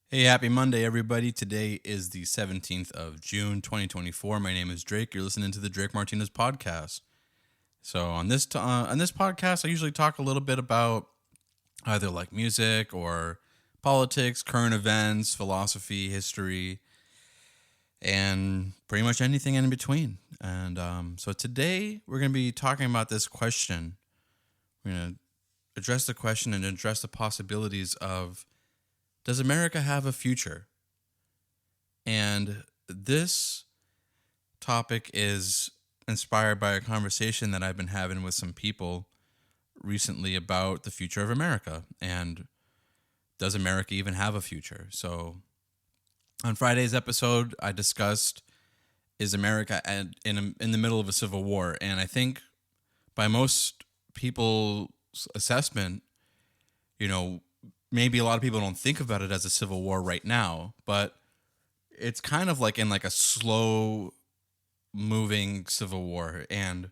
Hey, happy Monday, everybody. Today is the 17th of June, 2024. My name is Drake. You're listening to the Drake Martinez podcast. So, on this podcast, I usually talk a little bit about either like music or politics, current events, philosophy, history, and pretty much anything in between. And so today we're going to be talking about this question. We're going to address the question and address the possibilities of, does America have a future? And this topic is inspired by a conversation that I've been having with some people recently about the future of America and does America even have a future? So, on Friday's episode, I discussed, is America in the middle of a civil war? And I think by most people's assessment, you know, maybe a lot of people don't think about it as a civil war right now, but it's kind of like in like a slow moving civil war. And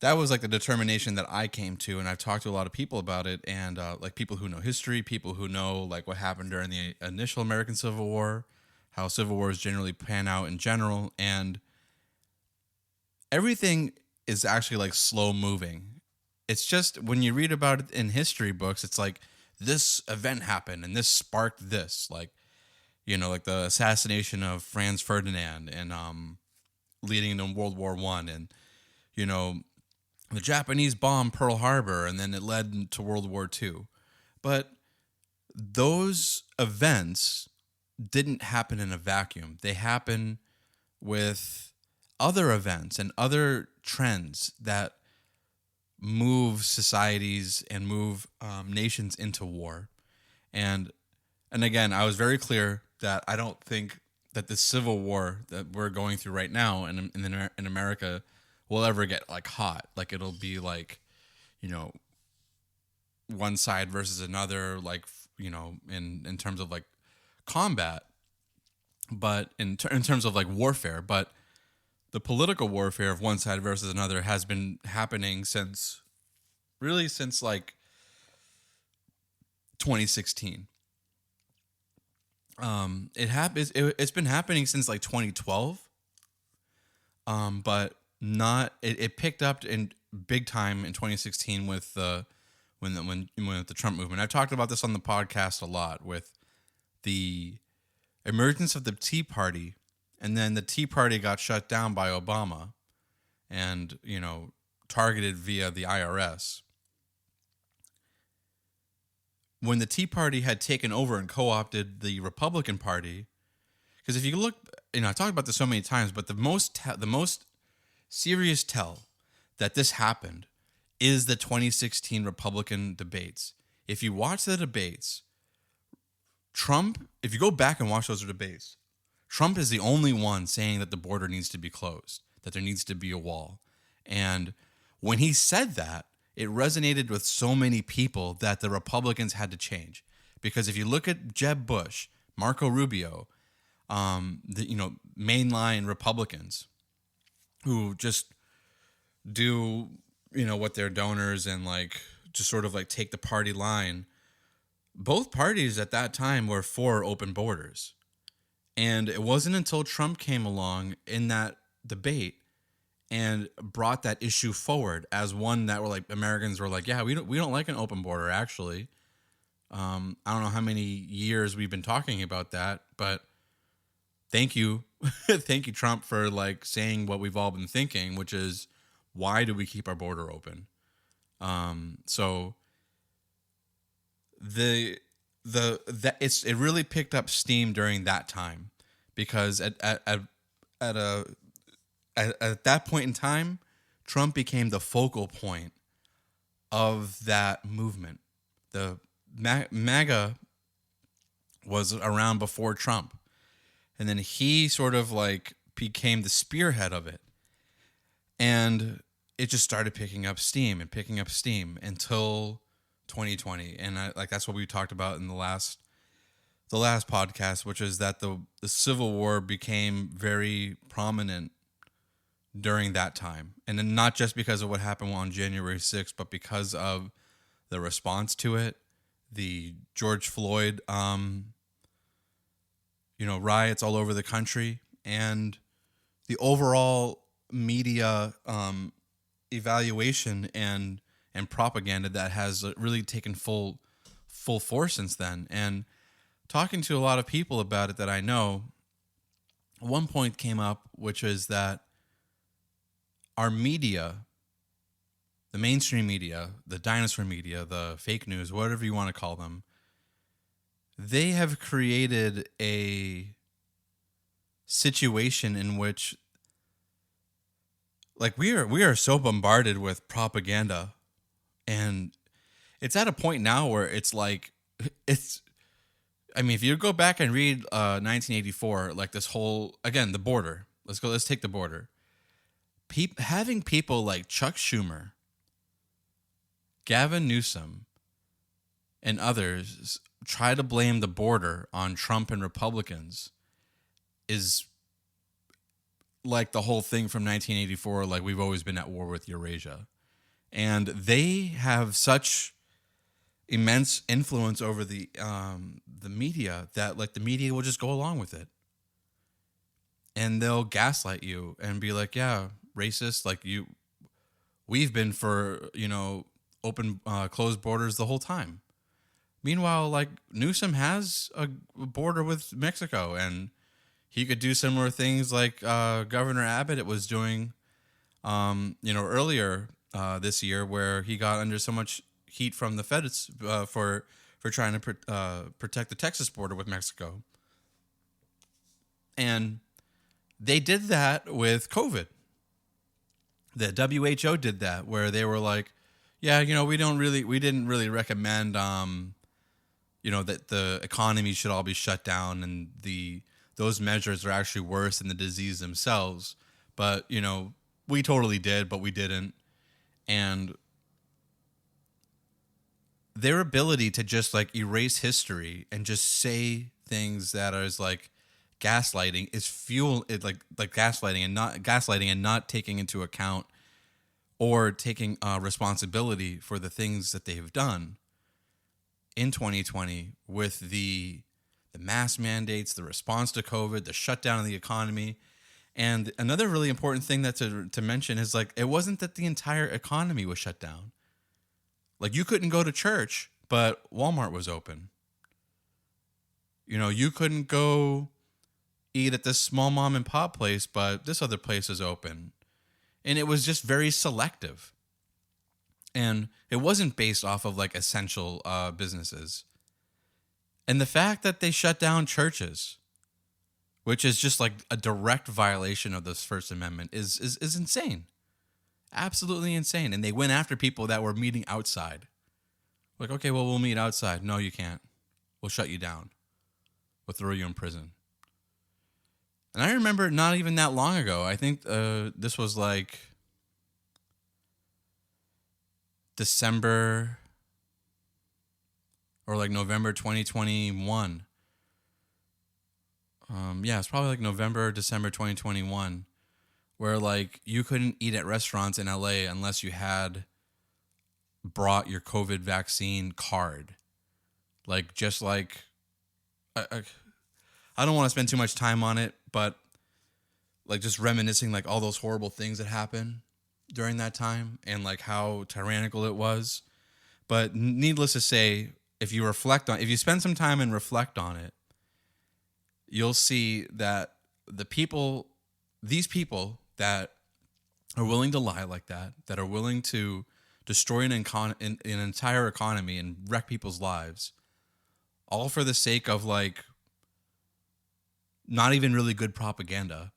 that was like the determination that I came to, and I've talked to a lot of people about it, and like people who know history, people who know like what happened during the initial American Civil War, how civil wars generally pan out in general, and everything is actually like slow moving. It's just when you read about it in history books, it's like this event happened and this sparked this, like, like the assassination of Franz Ferdinand and leading into World War One, and you know the Japanese bombed Pearl Harbor, and then it led to World War Two. But those events didn't happen in a vacuum. They happen with other events and other trends that move societies and move nations into war. And and again, I was very clear that I don't think that the civil war that we're going through right now in America will ever get like hot. Like it'll be like, you know, one side versus another, like in terms of like combat, but in terms of like warfare. But the political warfare of one side versus another has been happening since like 2016. It's been happening since like 2012. But not it picked up in big time in 2016 with when the Trump movement. I've talked about this on the podcast a lot with the emergence of the Tea Party, and then the Tea Party got shut down by Obama, and targeted via the IRS. When the Tea Party had taken over and co-opted the Republican Party, because if you look, I talked about this so many times, but the most serious tell that this happened is the 2016 Republican debates. If you watch the debates, if you go back and watch those debates, Trump is the only one saying that the border needs to be closed, that there needs to be a wall. And when he said that, it resonated with so many people that the Republicans had to change. Because if you look at Jeb Bush, Marco Rubio, the mainline Republicans who just do what their donors and like just sort of like take the party line, both parties at that time were for open borders. And it wasn't until Trump came along in that debate and brought that issue forward as one that were like, Americans were like, yeah, we don't like an open border actually. I don't know how many years we've been talking about that, but thank you. Thank you, Trump, for like saying what we've all been thinking, which is, why do we keep our border open? So it really picked up steam during that time, because at that point in time, Trump became the focal point of that movement. The MAGA was around before Trump, and then he sort of like became the spearhead of it, and it just started picking up steam until 2020. And that's what we talked about in the last podcast, which is that the Civil War became very prominent during that time, and then not just because of what happened on January 6th, but because of the response to it, the George Floyd riots all over the country, and the overall media evaluation and propaganda that has really taken full force since then. And talking to a lot of people about it that I know, one point came up, which is that our media, the mainstream media, the dinosaur media, the fake news, whatever you want to call them, they have created a situation in which, like, we are so bombarded with propaganda, and it's at a point now where it's like, it's, I mean, if you go back and read 1984, like this whole, again, the border, let's take the border. Having people like Chuck Schumer, Gavin Newsom, and others try to blame the border on Trump and Republicans is like the whole thing from 1984, like we've always been at war with Eurasia. And they have such immense influence over the media that, like, the media will just go along with it. And they'll gaslight you and be like, yeah, racist, like we've been for, open, closed borders the whole time. Meanwhile, like, Newsom has a border with Mexico, and he could do similar things like Governor Abbott was doing, earlier this year, where he got under so much heat from the feds for trying to protect the Texas border with Mexico. And they did that with COVID. The WHO did that, where they were like, yeah, we didn't really recommend, that the economy should all be shut down, and those measures are actually worse than the disease themselves. But, we totally did, but we didn't. And their ability to just, like, erase history and just say things that are like gaslighting is like gaslighting and not taking into account or taking responsibility for the things that they've done in 2020 with the mask mandates, the response to COVID, the shutdown of the economy. And another really important thing that to mention is, like, it wasn't that the entire economy was shut down. Like, you couldn't go to church, but Walmart was open. You couldn't go eat at this small mom and pop place, but this other place is open. And it was just very selective. And it wasn't based off of, like, essential businesses. And the fact that they shut down churches, which is just like a direct violation of this First Amendment, is insane. Absolutely insane. And they went after people that were meeting outside. Like, okay, well, we'll meet outside. No, you can't. We'll shut you down. We'll throw you in prison. And I remember not even that long ago, I think this was like December or like November 2021. It's probably like November, December 2021, where, like, you couldn't eat at restaurants in LA unless you had brought your COVID vaccine card. Like, just like, I don't want to spend too much time on it, but, like, just reminiscing, like, all those horrible things that happened during that time and, like, how tyrannical it was. But needless to say, if you spend some time and reflect on it, you'll see that these people that are willing to lie like that are willing to destroy an entire economy and wreck people's lives, all for the sake of, like, not even really good propaganda.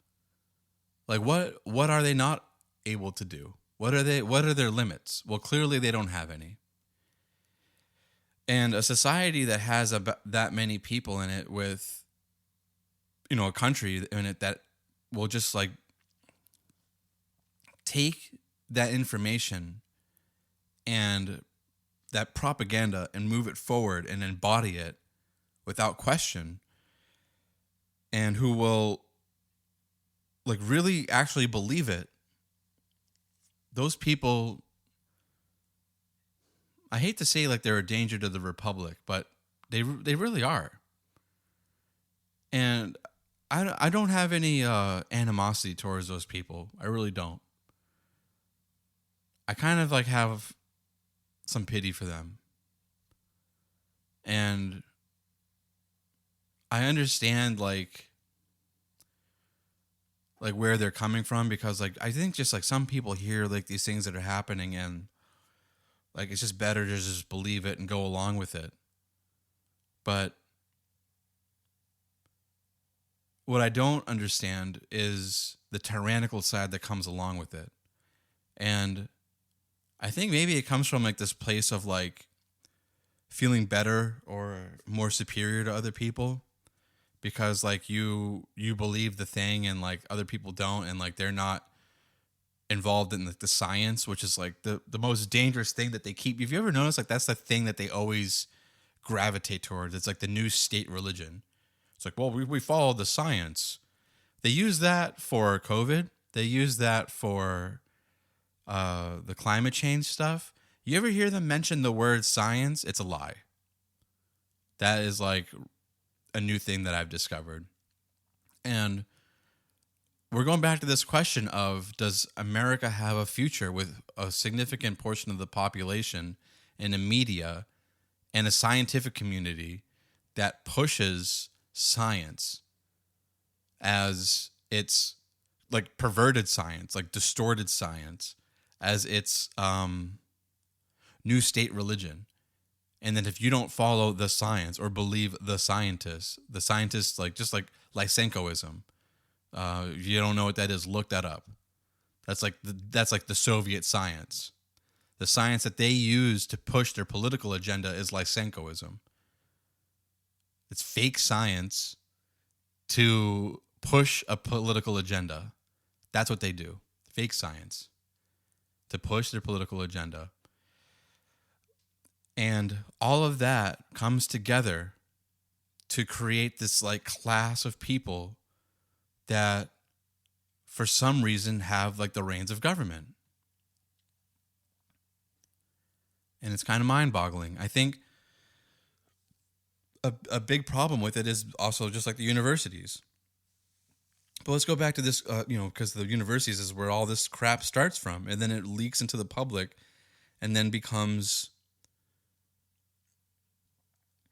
Like, what are they not able to do? What are their limits? Well, clearly they don't have any. And a society that has that many people in it, with, a country in it that will just, like, take that information and that propaganda and move it forward and embody it without question, and who will, like, really actually believe it. Those people, I hate to say, like, they're a danger to the republic, but they really are. And I don't have any animosity towards those people. I really don't. I kind of like have some pity for them. And I understand like where they're coming from, because like I think just like some people hear like these things that are happening, and like it's just better to just believe it and go along with it. But what I don't understand is the tyrannical side that comes along with it. And I think maybe it comes from like this place of like feeling better or more superior to other people, because like you believe the thing and like other people don't, and like they're not involved in like the science, which is like the most dangerous thing that they keep. If you ever notice, like that's the thing that they always gravitate towards. It's like the new state religion. It's like, well, we follow the science. They use that for COVID. They use that for the climate change stuff. You ever hear them mention the word science? It's a lie. That is like a new thing that I've discovered. And we're going back to this question of, does America have a future with a significant portion of the population in the media and a scientific community that pushes science as its like perverted science, like distorted science, as its new state religion? And then if you don't follow the science or believe the scientists like just like Lysenkoism, if you don't know what that is, look that up. That's like the Soviet science. The science that they use to push their political agenda is Lysenkoism. It's fake science to push a political agenda. That's what they do. Fake science to push their political agenda. And all of that comes together to create this like class of people that for some reason have like the reins of government. And it's kind of mind-boggling. I think a big problem with it is also just like the universities. But let's go back to this, because the universities is where all this crap starts from, and then it leaks into the public, and then becomes,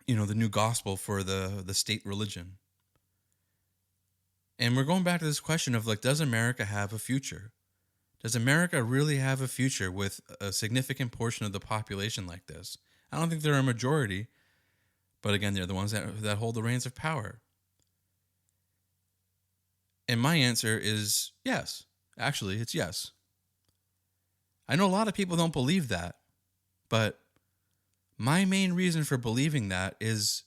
the new gospel for the state religion. And we're going back to this question of like, does America have a future? Does America really have a future with a significant portion of the population like this? I don't think they're a majority, but again, they're the ones that hold the reins of power. And my answer is yes. Actually, it's yes. I know a lot of people don't believe that, but my main reason for believing that is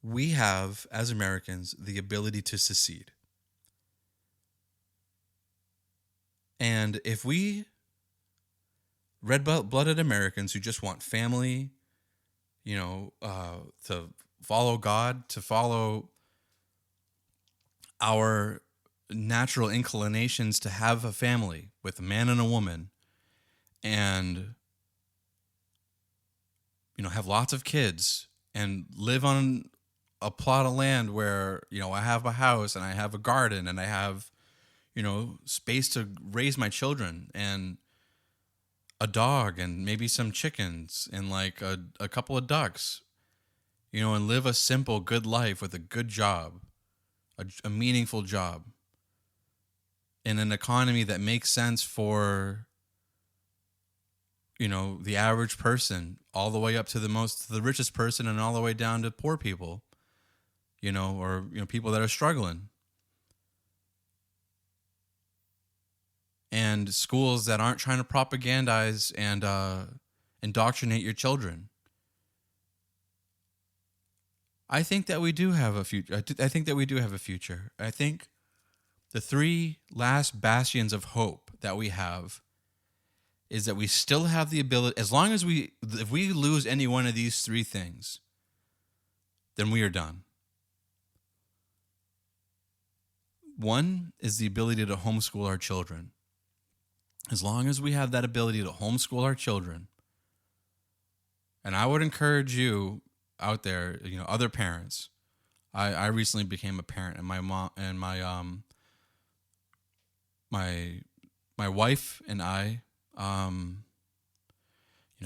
we have, as Americans, the ability to secede. And if we red-blooded Americans who just want family, to follow God, to follow our natural inclinations to have a family with a man and a woman, and have lots of kids and live on a plot of land where I have a house and I have a garden and I have space to raise my children and a dog and maybe some chickens and like a couple of ducks, and live a simple good life with a good job, a meaningful job in an economy that makes sense for the average person, all the way up to the richest person, and all the way down to poor people, or people that are struggling. And schools that aren't trying to propagandize and indoctrinate your children. I think that we do have a future. I think that we do have a future. I think the three last bastions of hope that we have is that we still have the ability, as long as if we lose any one of these three things, then we are done. One is the ability to homeschool our children. As long as we have that ability to homeschool our children, and I would encourage you out there, other parents, I recently became a parent, and my mom and my my wife and I,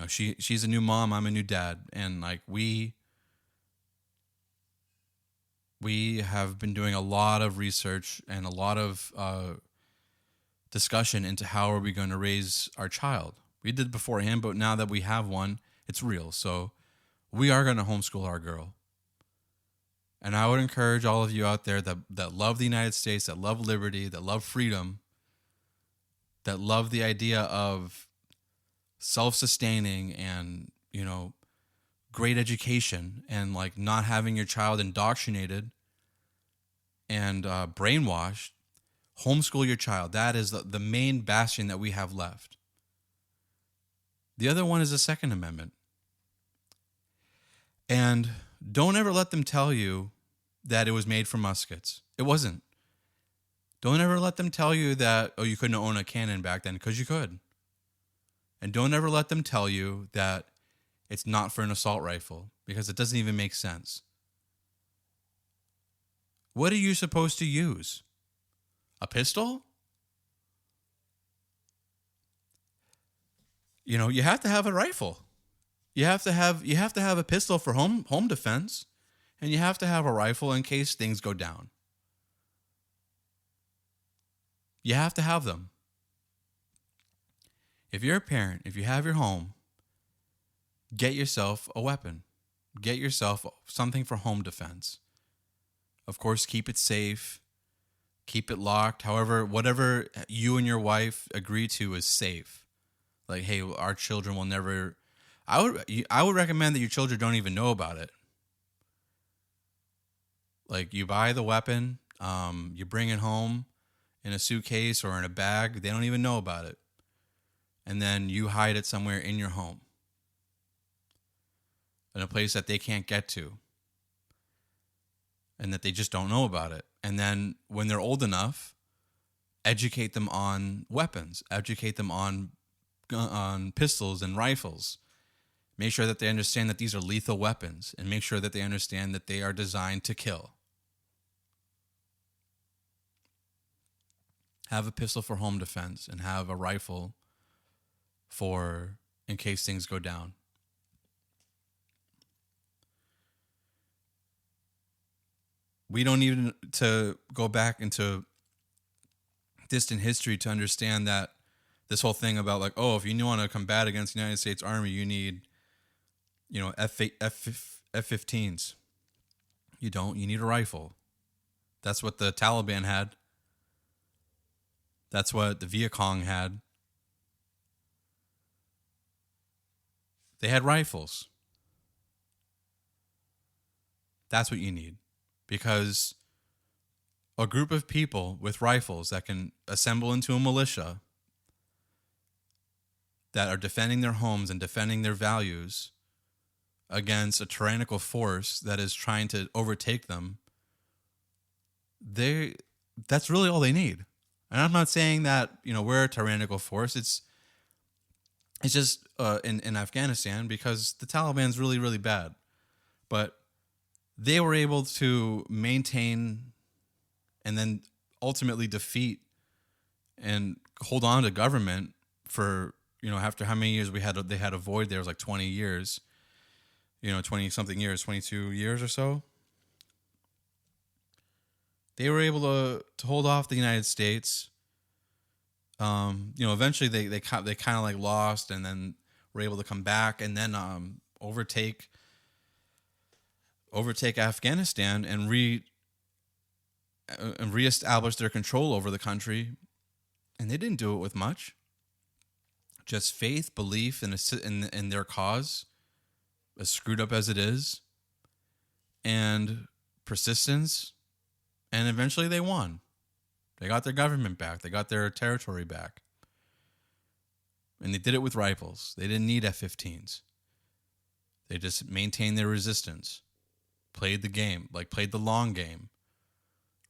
she's a new mom, I'm a new dad, and like we have been doing a lot of research and a lot of discussion into how are we going to raise our child. We did beforehand, but now that we have one, it's real. So we are going to homeschool our girl. And I would encourage all of you out there that love the United States, that love liberty, that love freedom, that love the idea of self-sustaining and, great education and like not having your child indoctrinated and brainwashed, homeschool your child. That is the main bastion that we have left. The other one is the Second Amendment. And don't ever let them tell you that it was made for muskets. It wasn't. Don't ever let them tell you that, you couldn't own a cannon back then, because you could. And don't ever let them tell you that it's not for an assault rifle, because it doesn't even make sense. What are you supposed to use? A pistol? You have to have a rifle. You have to have a pistol for home defense, and you have to have a rifle in case things go down. You have to have them. If you're a parent, if you have your home, get yourself a weapon. Get yourself something for home defense. Of course, keep it safe. Keep it locked. However, whatever you and your wife agree to is safe. Like, hey, our children will never... I would recommend that your children don't even know about it. Like, you buy the weapon, you bring it home in a suitcase or in a bag. They don't even know about it. And then you hide it somewhere in your home, in a place that they can't get to, and that they just don't know about it. And then when they're old enough, educate them on weapons, educate them on pistols and rifles. Make sure that they understand that these are lethal weapons, and make sure that they understand that they are designed to kill. Have a pistol for home defense and have a rifle for in case things go down. We don't need to go back into distant history to understand that this whole thing about like, if you want to combat against the United States Army, you need, F-15s. You don't. You need a rifle. That's what the Taliban had. That's what the Viet Cong had. They had rifles. That's what you need. Because a group of people with rifles that can assemble into a militia that are defending their homes and defending their values against a tyrannical force that is trying to overtake them, that's really all they need. And I'm not saying that, we're a tyrannical force. It's just in Afghanistan, because the Taliban's really, really bad. But they were able to maintain and then ultimately defeat and hold on to government for, after how many years they had a void there. It was like 20 years, 20 something years, 22 years or so. They were able to hold off the United States. Eventually they kind of like lost, and then were able to come back and then overtake Afghanistan and reestablish their control over the country. And they didn't do it with much. Just faith, belief in their cause, as screwed up as it is, and persistence. And eventually they won. They got their government back. They got their territory back. And they did it with rifles. They didn't need F-15s. They just maintained their resistance. Played the game, played the long game.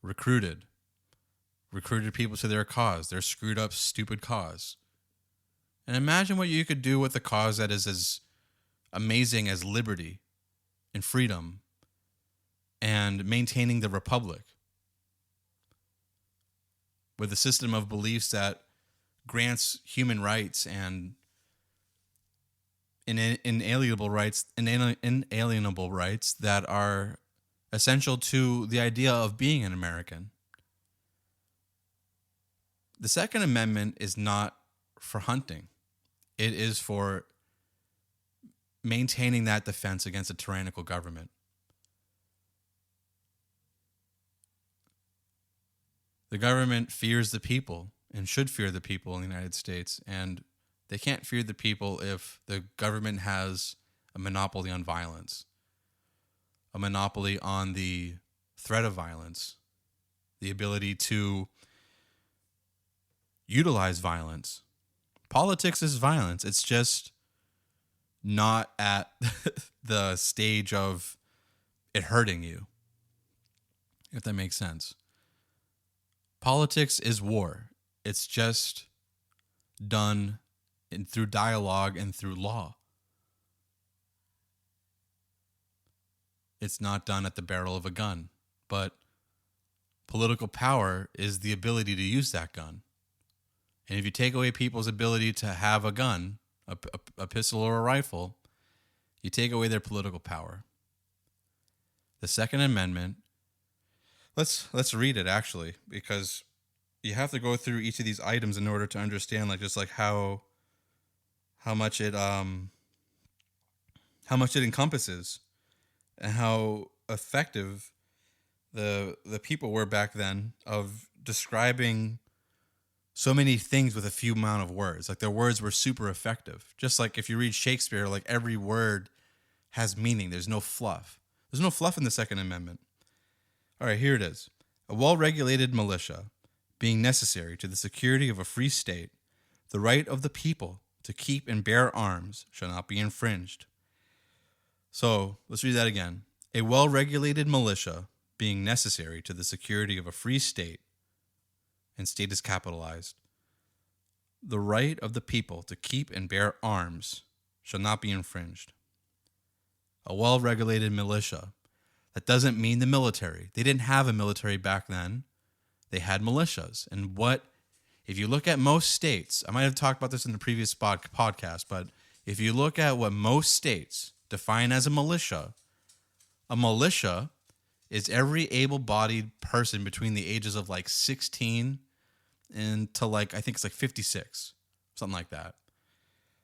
Recruited people to their cause, their screwed up, stupid cause. And imagine what you could do with a cause that is as amazing as liberty and freedom and maintaining the republic with a system of beliefs that grants human rights and inalienable rights that are essential to the idea of being an American. The Second Amendment is not for hunting. It is for maintaining that defense against a tyrannical government. The government fears the people and should fear the people in the United States, and they can't fear the people if the government has a monopoly on violence, a monopoly on the threat of violence, the ability to utilize violence. Politics is violence. It's just not at the stage of it hurting you, if that makes sense. Politics is war. It's just done through dialogue and through law. It's not done at the barrel of a gun, but political power is the ability to use that gun. And if you take away people's ability to have a gun, a pistol or a rifle, you take away their political power. The Second Amendment, let's read it actually, because you have to go through each of these items in order to understand how much it encompasses and how effective the people were back then of describing so many things with a few amount of words. Like their words were super effective. Just like if you read Shakespeare, like every word has meaning. There's no fluff. There's no fluff in the Second Amendment. All right, here it is. A well-regulated militia being necessary to the security of a free state, the right of the people to keep and bear arms shall not be infringed. So let's read that again. A well-regulated militia being necessary to the security of a free state, and state is capitalized. The right of the people to keep and bear arms shall not be infringed. A well-regulated militia. That doesn't mean the military. They didn't have a military back then. They had militias. And if you look at most states, I might have talked about this in the previous podcast, but if you look at what most states define as a militia is every able-bodied person between the ages of 16 and to I think it's 56, something like that.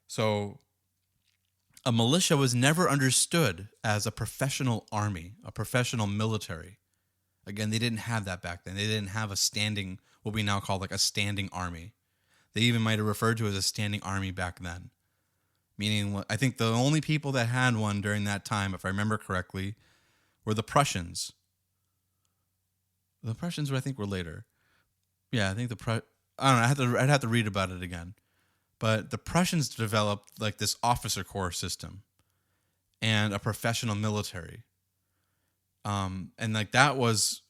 So a militia was never understood as a professional army, a professional military. Again, they didn't have that back then. They didn't have a standing, what we now call a standing army. They even might have referred to it as a standing army back then. Meaning, I think the only people that had one during that time, if I remember correctly, were the Prussians. The Prussians, I think, were later. Yeah, I think I don't know. I'd have to read about it again. But the Prussians developed this officer corps system and a professional military. And that was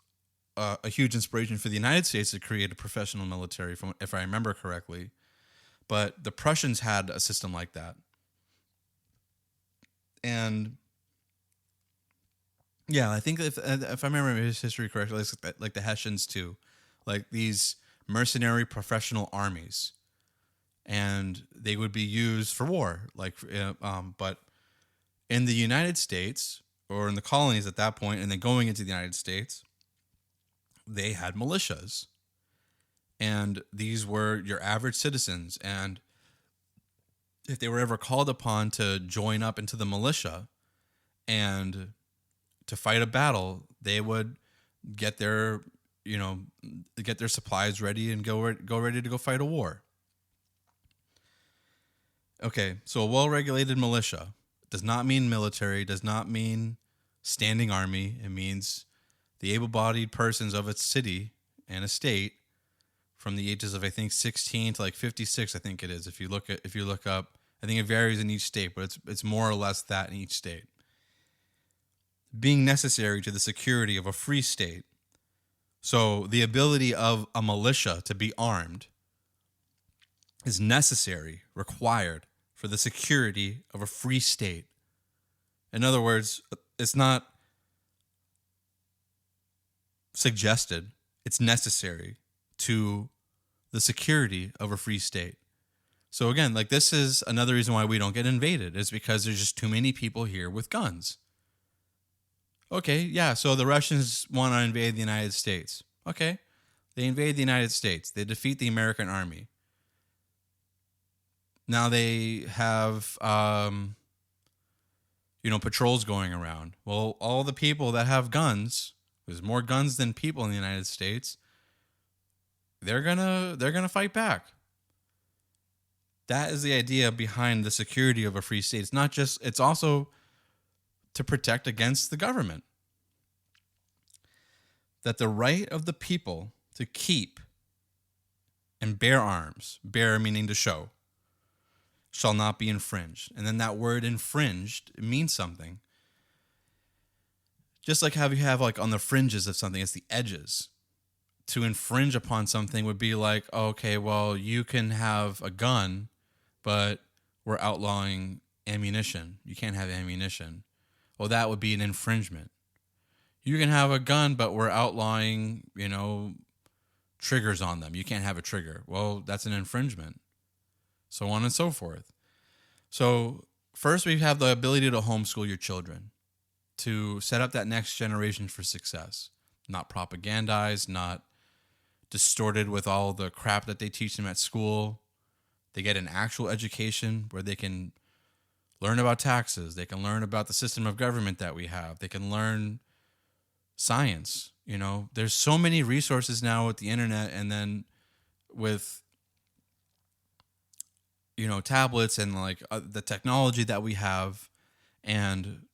a huge inspiration for the United States to create a professional military, if I remember correctly. But the Prussians had a system like that. And yeah, I think if I remember his history correctly, it's like the Hessians too, like these mercenary professional armies, and they would be used for war. But in the United States or in the colonies at that point, and then going into the United States, they had militias, and these were your average citizens. And if they were ever called upon to join up into the militia and to fight a battle, they would get their supplies ready and go ready to go fight a war. Okay, so a well-regulated militia does not mean military, does not mean standing army. It means the able-bodied persons of a city and a state from the ages of, I think, 16 to 56, I think it is. If you look up, I think it varies in each state, but it's more or less that in each state. Being necessary to the security of a free state. So the ability of a militia to be armed is necessary, required for the security of a free state. In other words, it's not suggested, it's necessary to the security of a free state. So again, like this is another reason why we don't get invaded, is because there's just too many people here with guns. Okay, yeah, so the Russians want to invade the United States. Okay, they invade the United States. They defeat the American army. Now they have, patrols going around. Well, all the people that have guns, there's more guns than people in the United States, they're gonna fight back. That is the idea behind the security of a free state. It's also to protect against the government. That the right of the people to keep and bear arms, bear meaning to show, shall not be infringed. And then that word infringed means something. Just like how you have like on the fringes of something, it's the edges. To infringe upon something would be like, okay, well, you can have a gun, but we're outlawing ammunition. You can't have ammunition. Well, that would be an infringement. You can have a gun, but we're outlawing, triggers on them. You can't have a trigger. Well, that's an infringement. So on and so forth. So first we have the ability to homeschool your children, to set up that next generation for success. Not propagandized, not distorted with all the crap that they teach them at school. They get an actual education where they can learn about taxes. They can learn about the system of government that we have. They can learn science. There's so many resources now with the internet, and then with tablets and like the technology that we have. And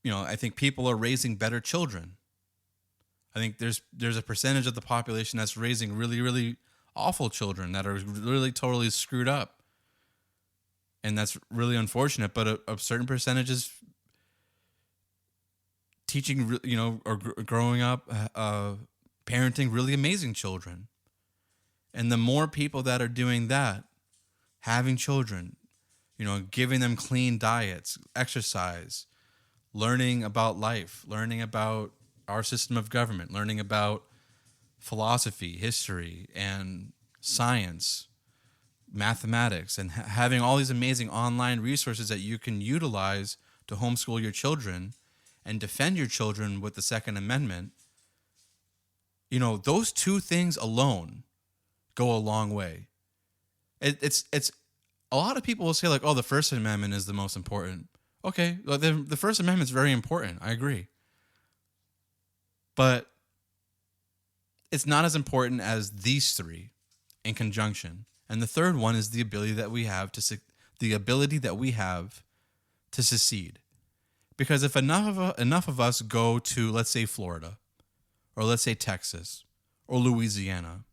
I think people are raising better children. I think there's a percentage of the population that's raising really, really awful children that are really totally screwed up. And that's really unfortunate, but a certain percentage is teaching, or growing up, parenting really amazing children. And the more people that are doing that, having children, giving them clean diets, exercise, learning about life, learning about our system of government, learning about philosophy, history, and science, mathematics, and having all these amazing online resources that you can utilize to homeschool your children and defend your children with the Second Amendment. Those two things alone go a long way. It's a lot of people will say like, oh, the First Amendment is the most important. Okay, the First Amendment is very important. I agree. But it's not as important as these three in conjunction. And the third one is the ability that we have to succeed. Because if enough of us go to, let's say, Florida, or let's say Texas, or Louisiana,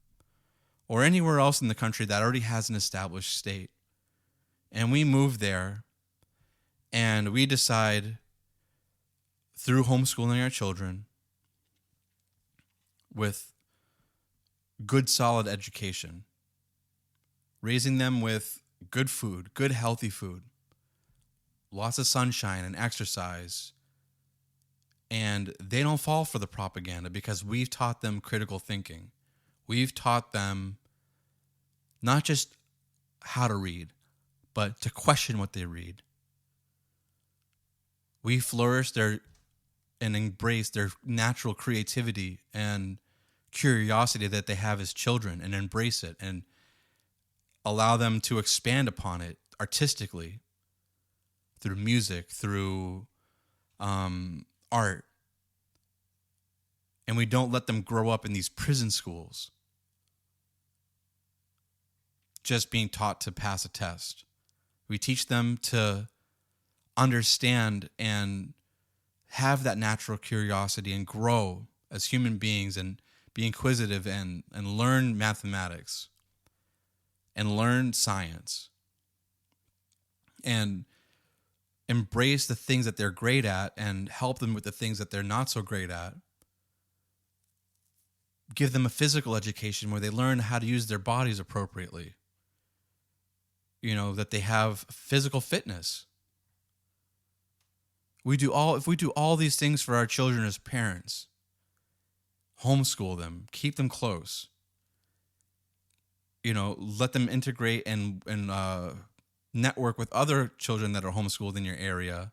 or anywhere else in the country that already has an established state, and we move there, and we decide through homeschooling our children with good, solid education, raising them with good food, good, healthy food, lots of sunshine and exercise, and they don't fall for the propaganda because we've taught them critical thinking. We've taught them not just how to read, but to question what they read. We flourish and embrace their natural creativity and curiosity that they have as children, and embrace it and allow them to expand upon it artistically through music, through art. And we don't let them grow up in these prison schools just being taught to pass a test. We teach them to understand and have that natural curiosity and grow as human beings and be inquisitive and learn mathematics and learn science and embrace the things that they're great at and help them with the things that they're not so great at. Give them a physical education where they learn how to use their bodies appropriately. That they have physical fitness. If we do all these things for our children as parents, homeschool them, keep them close. Let them integrate and network with other children that are homeschooled in your area.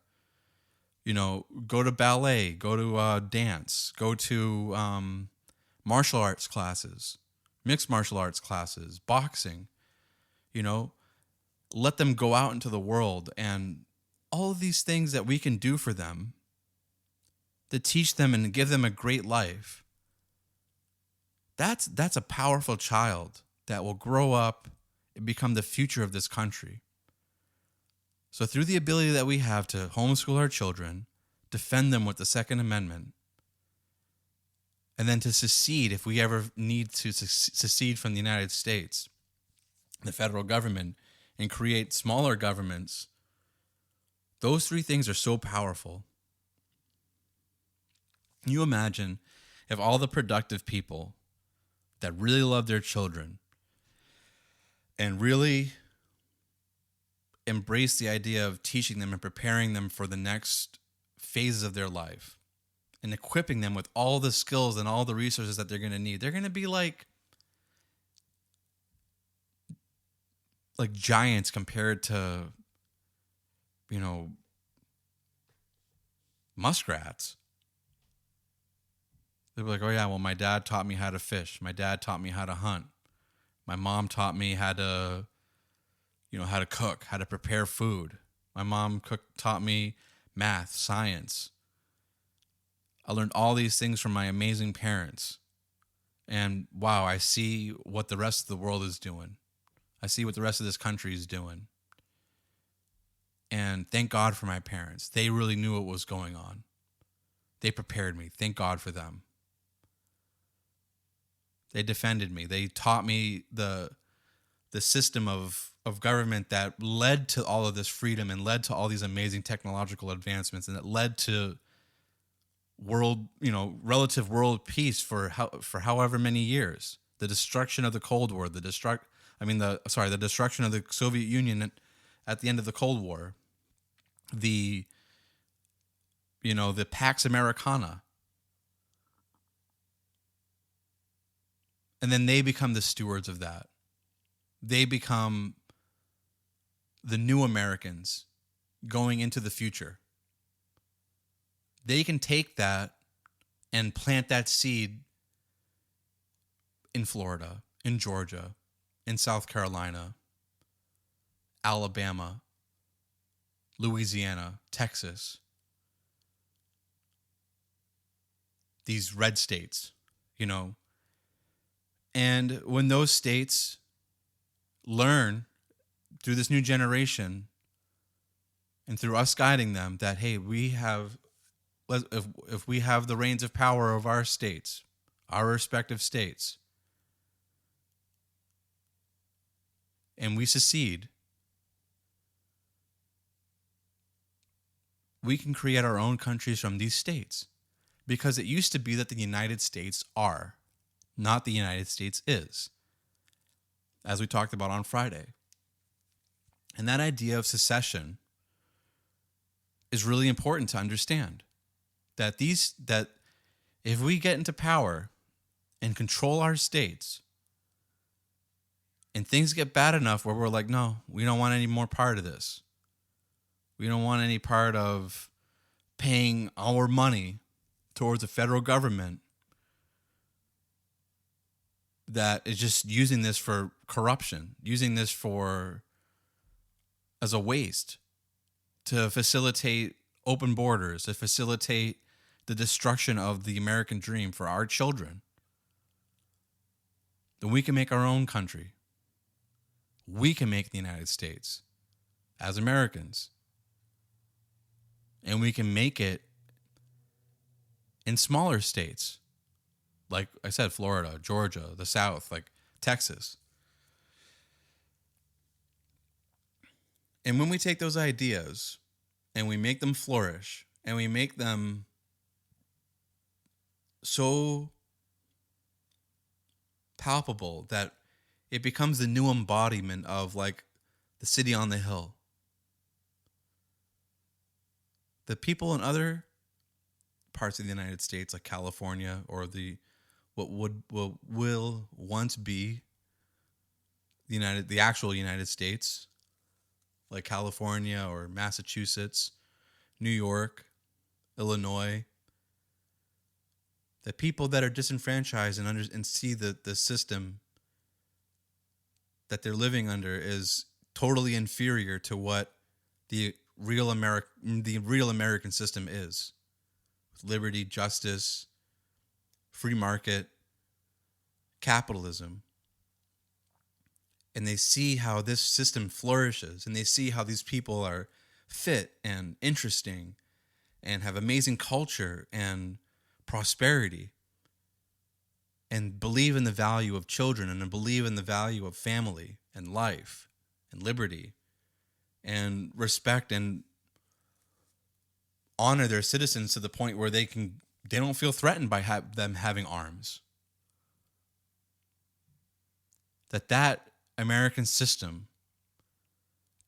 Go to ballet, go to dance, go to martial arts classes, mixed martial arts classes, boxing. Let them go out into the world, and all of these things that we can do for them to teach them and give them a great life. That's a powerful child that will grow up and become the future of this country. So through the ability that we have to homeschool our children, defend them with the Second Amendment, and then to secede if we ever need to secede from the United States, the federal government, and create smaller governments, those three things are so powerful. Can you imagine if all the productive people that really love their children and really embrace the idea of teaching them and preparing them for the next phases of their life and equipping them with all the skills and all the resources that they're going to need, they're going to be like giants compared to, muskrats. They'll be like, oh yeah, well, my dad taught me how to fish. My dad taught me how to hunt. My mom taught me how to cook, how to prepare food. My mom taught me math, science. I learned all these things from my amazing parents. And wow, I see what the rest of the world is doing. I see what the rest of this country is doing. And thank God for my parents. They really knew what was going on. They prepared me. Thank God for them. They defended me. They taught me the system of government that led to all of this freedom and led to all these amazing technological advancements, and that led to relative world peace for however many years. The destruction of the Cold War, the destruction of the Soviet Union at the end of the Cold War, the Pax Americana. And then they become the stewards of that. They become the new Americans going into the future. They can take that and plant that seed in Florida, in Georgia, in South Carolina, Alabama, Louisiana, Texas. These red states, And when those states learn through this new generation and through us guiding them that, hey, if we have the reins of power of our states, our respective states, and we secede, we can create our own countries from these states. Because it used to be that the United States are, not the United States is, as we talked about on Friday. And that idea of secession is really important to understand. That if we get into power and control our states, and things get bad enough where we're like, no, we don't want any more part of this. We don't want any part of paying our money towards the federal government that is just using this for corruption, using this as a waste to facilitate open borders, to facilitate the destruction of the American dream for our children. Then we can make our own country. We can make the United States as Americans. And we can make it in smaller states. Like I said, Florida, Georgia, the South, like Texas. And when we take those ideas and we make them flourish and we make them so palpable that it becomes the new embodiment of like the city on the hill. The people in other parts of the United States, like California or the what will once be the actual United States, like California or Massachusetts, New York, Illinois. The people that are disenfranchised and see the system that they're living under is totally inferior to what the real American system is. Liberty, justice, free market, capitalism. And they see how this system flourishes, and they see how these people are fit and interesting and have amazing culture and prosperity, and believe in the value of children, and believe in the value of family and life and liberty and respect, and honor their citizens to the point where they don't feel threatened by them having arms. That American system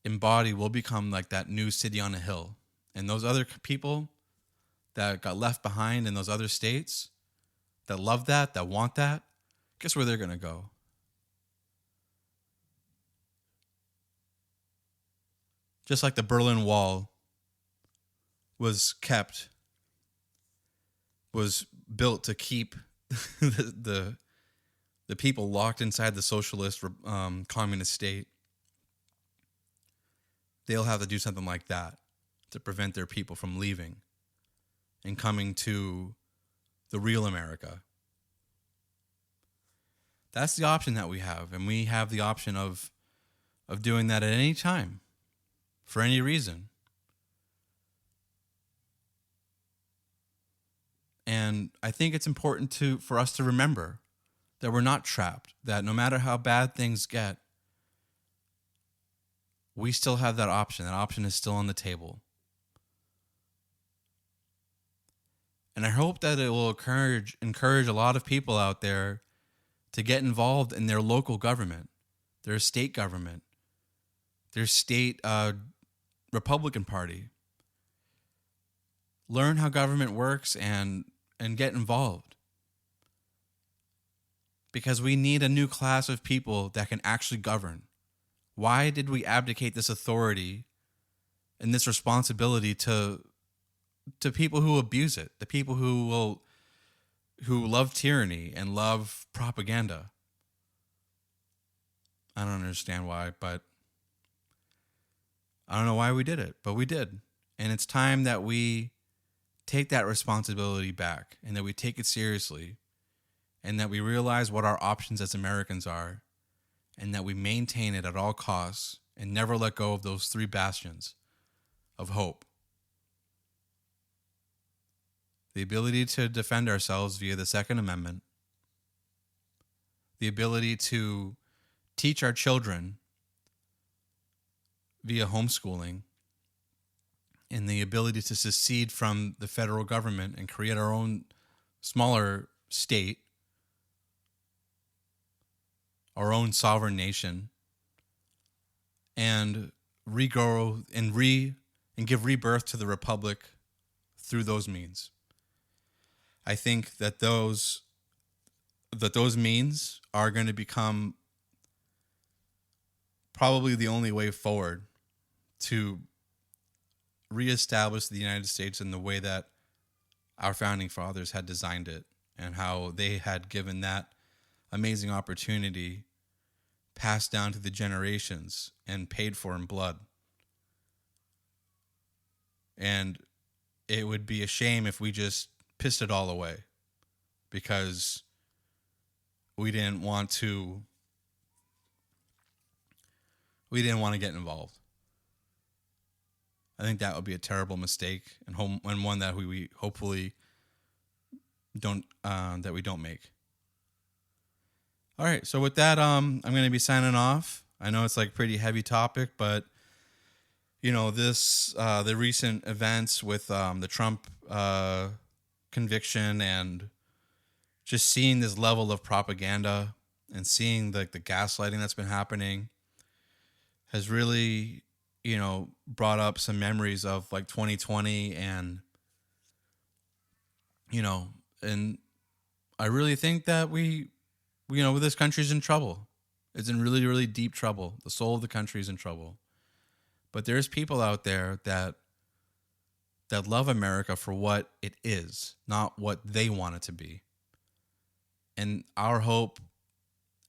will become like that new city on a hill. And those other people that got left behind in those other states that love that want that, guess where they're going to go? Just like the Berlin Wall was built to keep the people locked inside the socialist communist state. They'll have to do something like that to prevent their people from leaving and coming to the real America. That's the option that we have, and we have the option of doing that at any time, for any reason. And I think it's important for us to remember that we're not trapped, that no matter how bad things get, we still have that option. That option is still on the table. And I hope that it will encourage a lot of people out there to get involved in their local government, their state government, their state Republican Party. Learn how government works and get involved. Because we need a new class of people that can actually govern. Why did we abdicate this authority and this responsibility to people who abuse it, the people who love tyranny and love propaganda? I don't understand why, but I don't know why we did it, but we did. And it's time that we take that responsibility back, and that we take it seriously, and that we realize what our options as Americans are, and that we maintain it at all costs and never let go of those three bastions of hope. The ability to defend ourselves via the Second Amendment, the ability to teach our children via homeschooling, and the ability to secede from the federal government and create our own smaller state, our own sovereign nation, and regrow and give rebirth to the republic through those means. I think that those means are going to become probably the only way forward to reestablish the United States in the way that our founding fathers had designed it, and how they had given that amazing opportunity passed down to the generations and paid for in blood. And it would be a shame if we just pissed it all away because we didn't want to get involved. I think that would be a terrible mistake, and one that we hopefully don't make. All right, so with that, I'm going to be signing off. I know it's like a pretty heavy topic, but this the recent events with the Trump conviction, and just seeing this level of propaganda and seeing the gaslighting that's been happening has really brought up some memories of like 2020, and and I really think that this country's in trouble. It's in really, really deep trouble. The soul of the country is in trouble. But there's people out there that love America for what it is, not what they want it to be. And our hope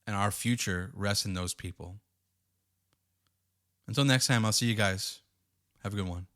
and our future rests in those people. Until next time, I'll see you guys. Have a good one.